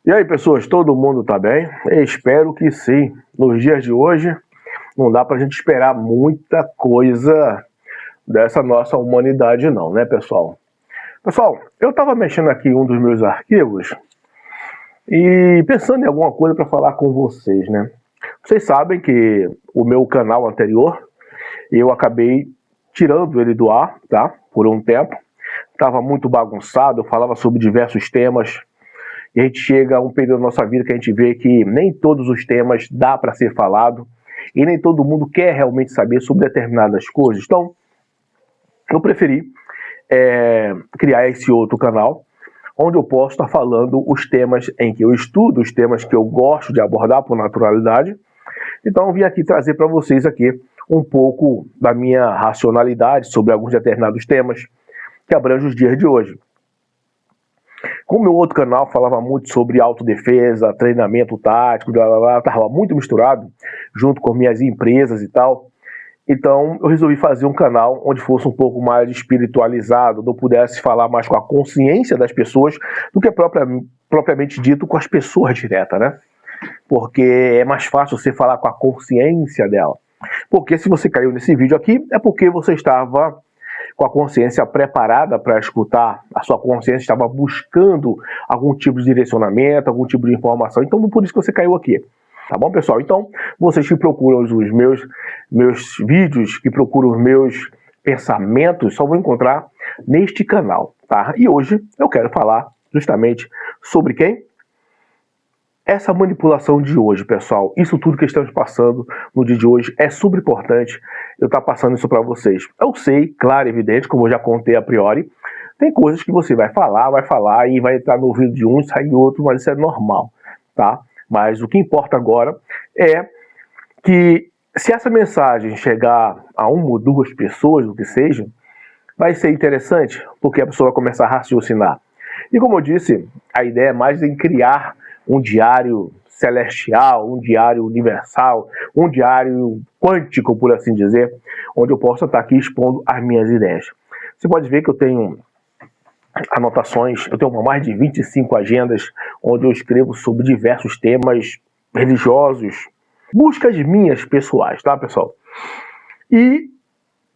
E aí, pessoas, todo mundo tá bem? Eu espero que sim. Nos dias de hoje, não dá pra gente esperar muita coisa dessa nossa humanidade não, né, pessoal? Pessoal, eu tava mexendo aqui em um dos meus arquivos e pensando em alguma coisa para falar com vocês, né? Vocês sabem que o meu canal anterior, eu acabei tirando ele do ar, tá? Por um tempo. Tava muito bagunçado, eu falava sobre diversos temas. E a gente chega a um período da nossa vida que a gente vê que nem todos os temas dá para ser falado e nem todo mundo quer realmente saber sobre determinadas coisas. Então, eu preferi criar esse outro canal, onde eu posso estar falando os temas em que eu estudo, os temas que eu gosto de abordar por naturalidade. Então, eu vim aqui trazer para vocês aqui um pouco da minha racionalidade sobre alguns determinados temas que abrangem os dias de hoje. Como meu outro canal falava muito sobre autodefesa, treinamento tático, estava muito misturado, junto com minhas empresas e tal. Então eu resolvi fazer um canal onde fosse um pouco mais espiritualizado, onde eu pudesse falar mais com a consciência das pessoas do que propriamente dito com as pessoas diretas, né? Porque é mais fácil você falar com a consciência dela. Porque se você caiu nesse vídeo aqui, é porque você estava com a consciência preparada para escutar, a sua consciência estava buscando algum tipo de direcionamento, algum tipo de informação, então por isso que você caiu aqui. Tá bom, pessoal? Então, vocês que procuram os meus vídeos, que procuram os meus pensamentos, só vão encontrar neste canal, tá? E hoje eu quero falar justamente sobre quem? Essa manipulação de hoje, pessoal, isso tudo que estamos passando no dia de hoje é super importante eu estar passando isso para vocês. Eu sei, claro, evidente, como eu já contei a priori, tem coisas que você vai falar e vai entrar no ouvido de um e sair outro, mas isso é normal, tá? Mas o que importa agora é que se essa mensagem chegar a uma ou duas pessoas, o que seja, vai ser interessante, porque a pessoa vai começar a raciocinar. E como eu disse, a ideia é mais em criar um diário celestial, um diário universal, um diário quântico, por assim dizer, onde eu possa estar aqui expondo as minhas ideias. Você pode ver que eu tenho anotações, eu tenho mais de 25 agendas, onde eu escrevo sobre diversos temas religiosos, buscas minhas pessoais, tá, pessoal? E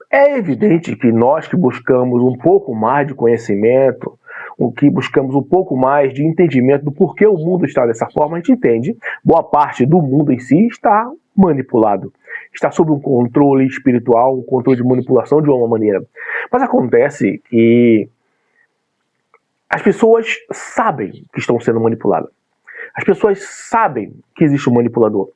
é evidente que nós que buscamos um pouco mais de conhecimento, o que buscamos um pouco mais de entendimento do porquê o mundo está dessa forma, a gente entende, boa parte do mundo em si está manipulado, está sob um controle espiritual, um controle de manipulação de uma maneira. Mas acontece que as pessoas sabem que estão sendo manipuladas. As pessoas sabem que existe um manipulador,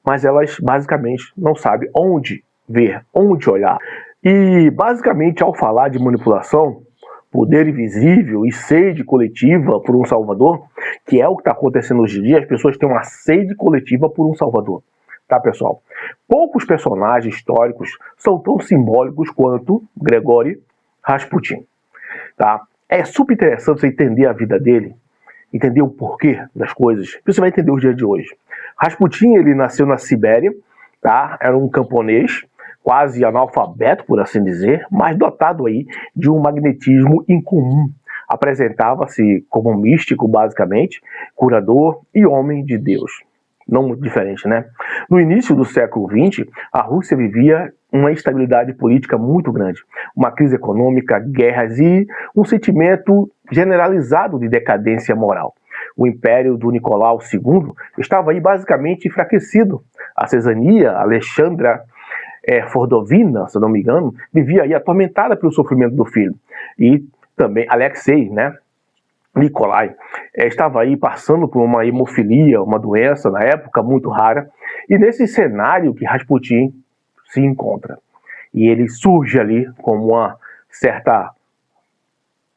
mas elas basicamente não sabem onde ver, onde olhar. E basicamente ao falar de manipulação, poder invisível e sede coletiva por um salvador, que é o que está acontecendo hoje em dia, as pessoas têm uma sede coletiva por um salvador. Tá, pessoal? Poucos personagens históricos são tão simbólicos quanto Grigori Rasputin. Tá? É super interessante você entender a vida dele, entender o porquê das coisas. Você vai entender os dias de hoje. Rasputin, ele nasceu na Sibéria, tá? Era um camponês, quase analfabeto, por assim dizer, mas dotado aí de um magnetismo incomum. Apresentava-se como um místico, basicamente, curador e homem de Deus. Não muito diferente, né? No início do século XX, a Rússia vivia uma instabilidade política muito grande, uma crise econômica, guerras e um sentimento generalizado de decadência moral. O império do Nicolau II estava aí basicamente enfraquecido. A Cesania, Alexandra Fordovina, se eu não me engano, vivia aí atormentada pelo sofrimento do filho. E também Alexei, né? Nikolai, estava aí passando por uma hemofilia, uma doença na época muito rara, e nesse cenário que Rasputin se encontra. E ele surge ali como uma certa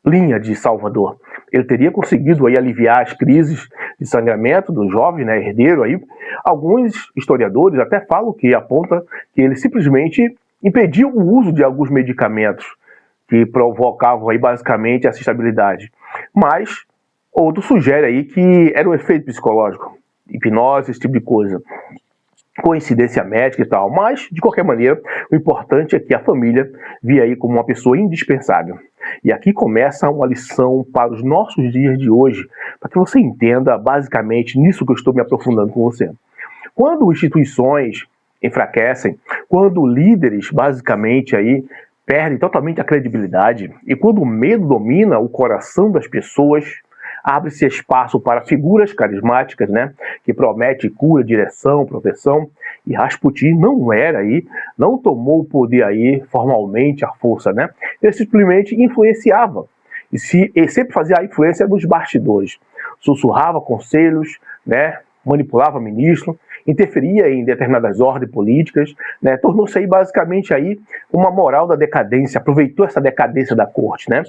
linha de salvador. Ele teria conseguido aí aliviar as crises de sangramento do jovem, né, herdeiro aí. Alguns historiadores até falam que aponta que ele simplesmente impediu o uso de alguns medicamentos que provocavam aí basicamente essa instabilidade. Mas outro sugere aí que era um efeito psicológico, hipnose, esse tipo de coisa. Coincidência médica e tal, mas de qualquer maneira, o importante é que a família via aí como uma pessoa indispensável. E aqui começa uma lição para os nossos dias de hoje, para que você entenda basicamente nisso que eu estou me aprofundando com você. Quando instituições enfraquecem, quando líderes basicamente aí perdem totalmente a credibilidade e quando o medo domina o coração das pessoas, abre-se espaço para figuras carismáticas, né, que promete cura, direção, proteção. E Rasputin não tomou o poder aí formalmente à força, né? Ele simplesmente influenciava e sempre fazia a influência dos bastidores, sussurrava conselhos, né, manipulava ministros, interferia em determinadas ordens políticas, né, tornou-se aí basicamente aí uma moral da decadência, aproveitou essa decadência da corte, né?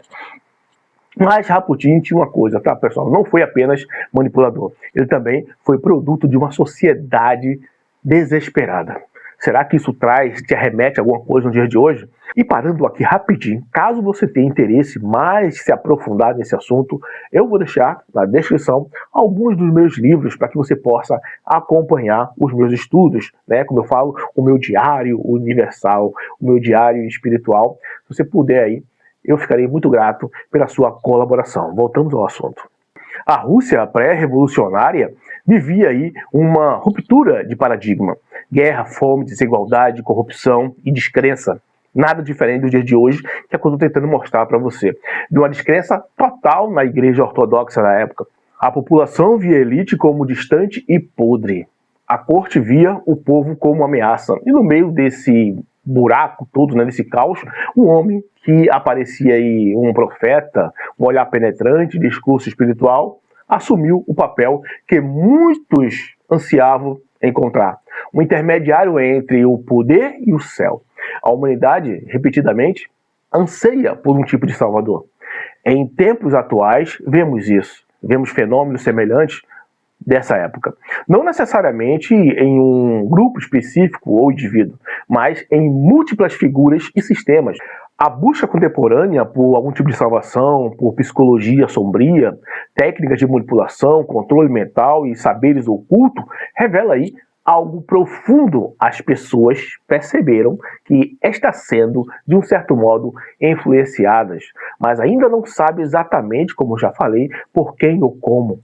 Mas Rasputin tinha uma coisa, tá, pessoal? Não foi apenas manipulador. Ele também foi produto de uma sociedade desesperada. Será que isso te arremete a alguma coisa no dia de hoje? E parando aqui rapidinho, caso você tenha interesse mais se aprofundar nesse assunto, eu vou deixar na descrição alguns dos meus livros para que você possa acompanhar os meus estudos, né? Como eu falo, o meu diário universal, o meu diário espiritual. Se você puder aí, eu ficarei muito grato pela sua colaboração. Voltamos ao assunto. A Rússia pré-revolucionária vivia aí uma ruptura de paradigma. Guerra, fome, desigualdade, corrupção e descrença. Nada diferente do dia de hoje, que é o que eu estou tentando mostrar para você. De uma descrença total na igreja ortodoxa na época. A população via a elite como distante e podre. A corte via o povo como ameaça. E no meio desse buraco todo, né, desse caos, um homem que aparecia aí um profeta, um olhar penetrante, discurso espiritual, assumiu o papel que muitos ansiavam encontrar. Um intermediário entre o poder e o céu. A humanidade, repetidamente, anseia por um tipo de salvador. Em tempos atuais, vemos isso. Vemos fenômenos semelhantes dessa época. Não necessariamente em um grupo específico ou indivíduo, mas em múltiplas figuras e sistemas. A busca contemporânea por algum tipo de salvação, por psicologia sombria, técnicas de manipulação, controle mental e saberes ocultos, revela aí algo profundo. As pessoas perceberam que está sendo, de um certo modo, influenciadas, mas ainda não sabe exatamente, como já falei, por quem ou como.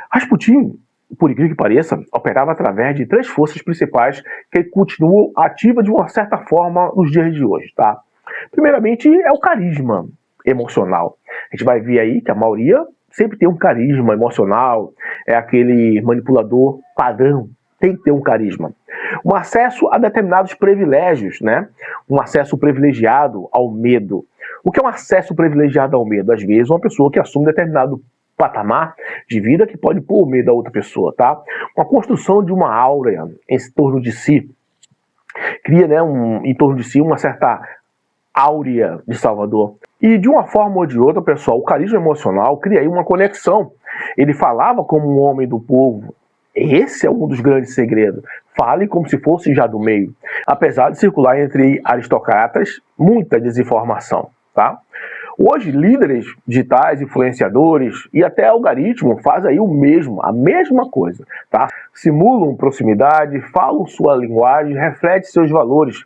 Rasputin, por incrível que pareça, operava através de 3 forças principais que continuam ativas de uma certa forma nos dias de hoje, tá? Primeiramente, é o carisma emocional. A gente vai ver aí que a maioria sempre tem um carisma emocional, é aquele manipulador padrão, tem que ter um carisma. Um acesso a determinados privilégios, né? Um acesso privilegiado ao medo. O que é um acesso privilegiado ao medo? Às vezes, uma pessoa que assume determinado patamar de vida que pode pôr medo a outra pessoa, tá? Uma construção de uma áurea em torno de si, cria, né, em torno de si uma certa áurea de Salvador. E de uma forma ou de outra, pessoal, o carisma emocional cria aí uma conexão. Ele falava como um homem do povo. Esse é um dos grandes segredos. Fale como se fosse já do meio. Apesar de circular entre aristocratas, muita desinformação, tá? Hoje, líderes digitais, influenciadores e até algoritmo fazem aí a mesma coisa, tá? Simulam proximidade, falam sua linguagem, refletem seus valores.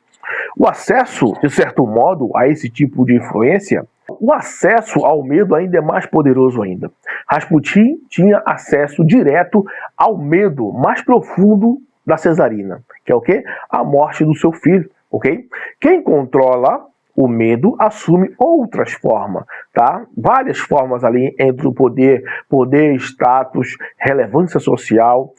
O acesso, de certo modo, a esse tipo de influência, o acesso ao medo ainda é mais poderoso ainda. Rasputin tinha acesso direto ao medo mais profundo da cesarina, que é o quê? A morte do seu filho, ok? Quem controla o medo assume outras formas, tá? Várias formas ali entre o poder, status, relevância social,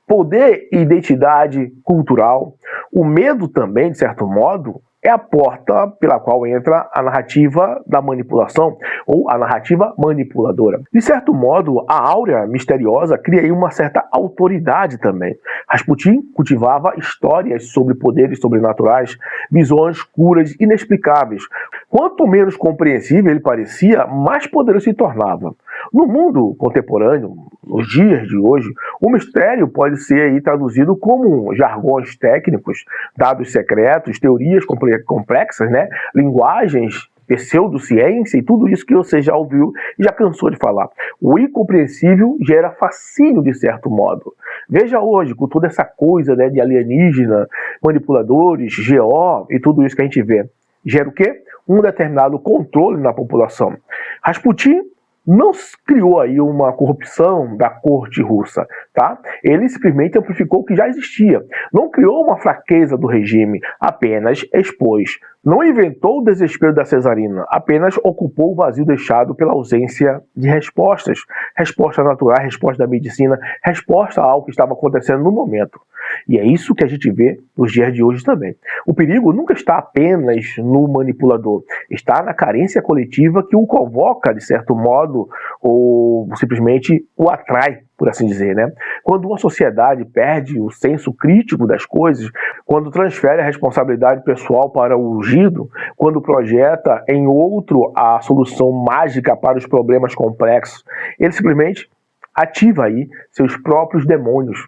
poder e identidade cultural. O medo também, de certo modo, é a porta pela qual entra a narrativa da manipulação ou a narrativa manipuladora. De certo modo, a áurea misteriosa cria aí uma certa autoridade também. Rasputin cultivava histórias sobre poderes sobrenaturais, visões, curas inexplicáveis. Quanto menos compreensível ele parecia, mais poderoso se tornava. No mundo contemporâneo, nos dias de hoje, o mistério pode ser aí traduzido como jargões técnicos, dados secretos, teorias complexas, né? Linguagens, pseudociência e tudo isso que você já ouviu e já cansou de falar. O incompreensível gera fascínio de certo modo. Veja hoje, com toda essa coisa, né, de alienígena, manipuladores, GO e tudo isso que a gente vê. Gera o quê? um determinado controle na população. Rasputin não criou aí uma corrupção da corte russa, tá? Ele simplesmente amplificou o que já existia. Não criou uma fraqueza do regime, apenas expôs. Não inventou o desespero da cesarina, apenas ocupou o vazio deixado pela ausência de respostas. Resposta natural, resposta da medicina, resposta a algo que estava acontecendo no momento. E é isso que a gente vê nos dias de hoje também. O perigo nunca está apenas no manipulador, está na carência coletiva que o convoca, de certo modo, ou simplesmente o atrai, por assim dizer, né? Quando uma sociedade perde o senso crítico das coisas, quando transfere a responsabilidade pessoal para o ungido, quando projeta em outro a solução mágica para os problemas complexos, ele simplesmente ativa aí seus próprios demônios.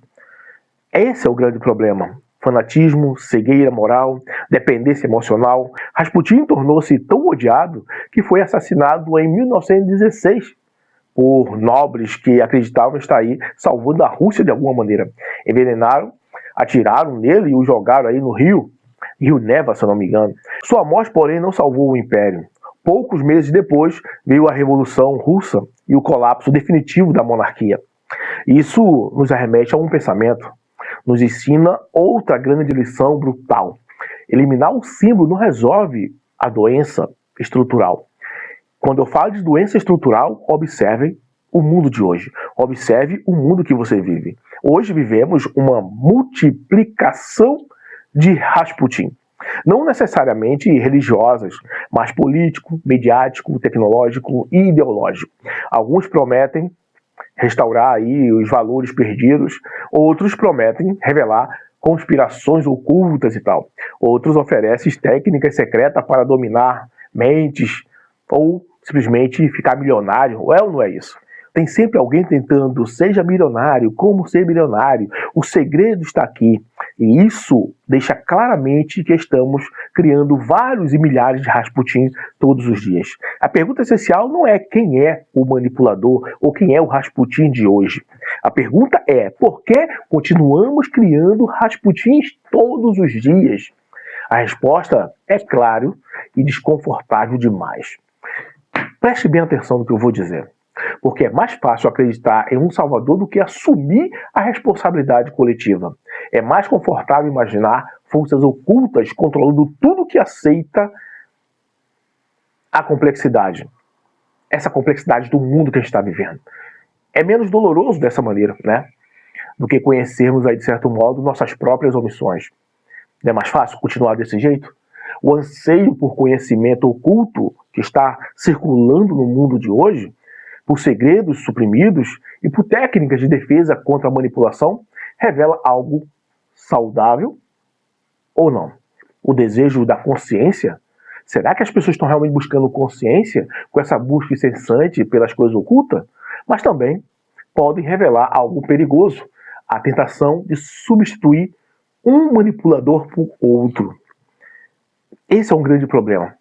Esse é o grande problema. Fanatismo, cegueira moral, dependência emocional. Rasputin tornou-se tão odiado que foi assassinado em 1916 por nobres que acreditavam estar aí salvando a Rússia de alguma maneira. Envenenaram, atiraram nele e o jogaram aí no Rio Neva, se eu não me engano. Sua morte, porém, não salvou o Império. Poucos meses depois veio a Revolução Russa e o colapso definitivo da monarquia. Isso nos arremete a um pensamento. Nos ensina outra grande lição brutal. Eliminar o símbolo não resolve a doença estrutural. Quando eu falo de doença estrutural, observe o mundo de hoje. Observe o mundo que você vive. Hoje vivemos uma multiplicação de Rasputin. Não necessariamente religiosas, mas político, mediático, tecnológico e ideológico. Alguns prometem restaurar aí os valores perdidos, outros prometem revelar conspirações ocultas e tal. Outros oferecem técnicas secretas para dominar mentes ou simplesmente ficar milionário. É ou não é isso? Tem sempre alguém tentando, seja milionário, como ser milionário. O segredo está aqui. E isso deixa claramente que estamos criando vários e milhares de Rasputin todos os dias. A pergunta essencial não é quem é o manipulador ou quem é o Rasputin de hoje. A pergunta é por que continuamos criando Rasputins todos os dias? A resposta é claro e desconfortável demais. Preste bem atenção no que eu vou dizer. Porque é mais fácil acreditar em um salvador do que assumir a responsabilidade coletiva. É mais confortável imaginar forças ocultas controlando tudo que aceita a complexidade. Essa complexidade do mundo que a gente está vivendo. É menos doloroso dessa maneira, né? Do que conhecermos aí, de certo modo, nossas próprias omissões. Não é mais fácil continuar desse jeito? O anseio por conhecimento oculto que está circulando no mundo de hoje, por segredos suprimidos e por técnicas de defesa contra a manipulação, revela algo saudável ou não? O desejo da consciência? Será que as pessoas estão realmente buscando consciência com essa busca incessante pelas coisas ocultas? Mas também podem revelar algo perigoso, a tentação de substituir um manipulador por outro. Esse é um grande problema.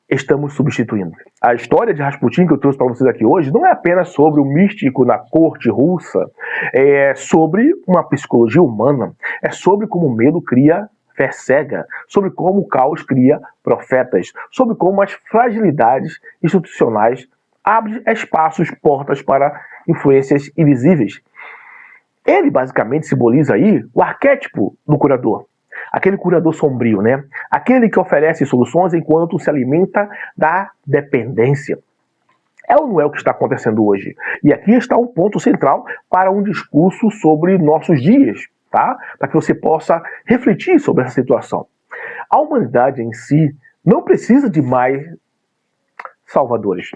Estamos substituindo. A história de Rasputin que eu trouxe para vocês aqui hoje não é apenas sobre o místico na corte russa, é sobre uma psicologia humana, é sobre como o medo cria fé cega, sobre como o caos cria profetas, sobre como as fragilidades institucionais abrem espaços, portas para influências invisíveis. Ele basicamente simboliza aí o arquétipo do curador. Aquele curador sombrio, né? Aquele que oferece soluções enquanto se alimenta da dependência. É ou não é o que está acontecendo hoje? E aqui está um ponto central para um discurso sobre nossos dias, tá? Para que você possa refletir sobre essa situação. A humanidade em si não precisa de mais salvadores.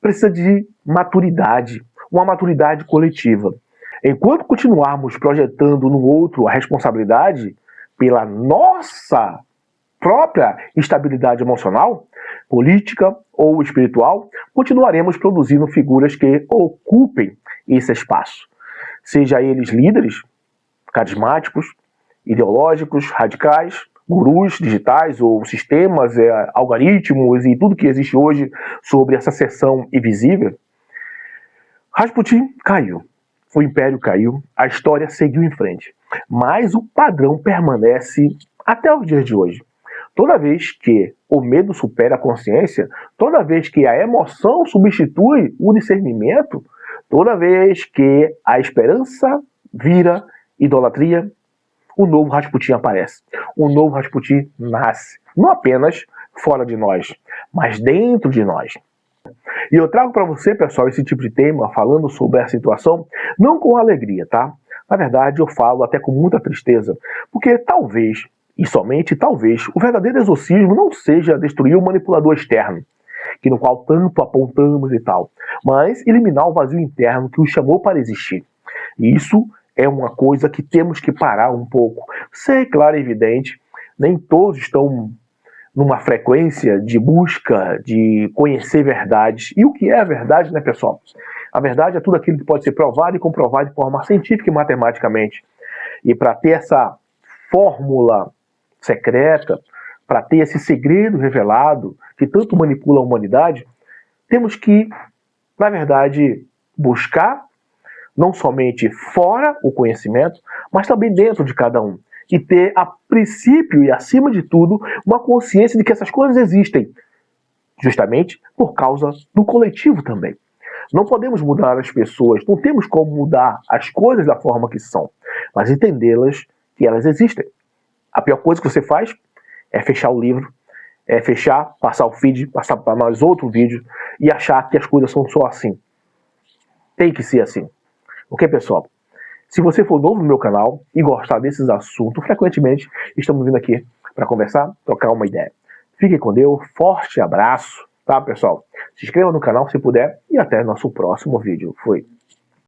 Precisa de maturidade, uma maturidade coletiva. Enquanto continuarmos projetando no outro a responsabilidade pela nossa própria estabilidade emocional, política ou espiritual, continuaremos produzindo figuras que ocupem esse espaço. Seja eles líderes, carismáticos, ideológicos, radicais, gurus digitais ou sistemas, algoritmos e tudo que existe hoje sobre essa seção invisível. Rasputin caiu. O império caiu, a história seguiu em frente. Mas o padrão permanece até os dias de hoje. Toda vez que o medo supera a consciência, toda vez que a emoção substitui o discernimento, toda vez que a esperança vira idolatria, o novo Rasputin aparece. O novo Rasputin nasce, não apenas fora de nós, mas dentro de nós. E eu trago para você, pessoal, esse tipo de tema, falando sobre essa situação, não com alegria, tá? Na verdade, eu falo até com muita tristeza, porque talvez, e somente talvez, o verdadeiro exorcismo não seja destruir o manipulador externo, que no qual tanto apontamos e tal, mas eliminar o vazio interno que o chamou para existir. E isso é uma coisa que temos que parar um pouco. Sei, claro e evidente, nem todos estão numa frequência de busca, de conhecer verdades. E o que é a verdade, né, pessoal? A verdade é tudo aquilo que pode ser provado e comprovado de forma científica e matematicamente. E para ter essa fórmula secreta, para ter esse segredo revelado que tanto manipula a humanidade, temos que, na verdade, buscar não somente fora o conhecimento, mas também dentro de cada um. E ter, a princípio e acima de tudo, uma consciência de que essas coisas existem, justamente por causa do coletivo também. Não podemos mudar as pessoas, não temos como mudar as coisas da forma que são, mas entendê-las que elas existem. A pior coisa que você faz é fechar o livro, é fechar, passar o feed, passar para mais outro vídeo e achar que as coisas são só assim. Tem que ser assim. Ok, pessoal? Se você for novo no meu canal e gostar desses assuntos, frequentemente estamos vindo aqui para conversar, trocar uma ideia. Fique com Deus, forte abraço, tá, pessoal? Se inscreva no canal se puder e até nosso próximo vídeo. Fui!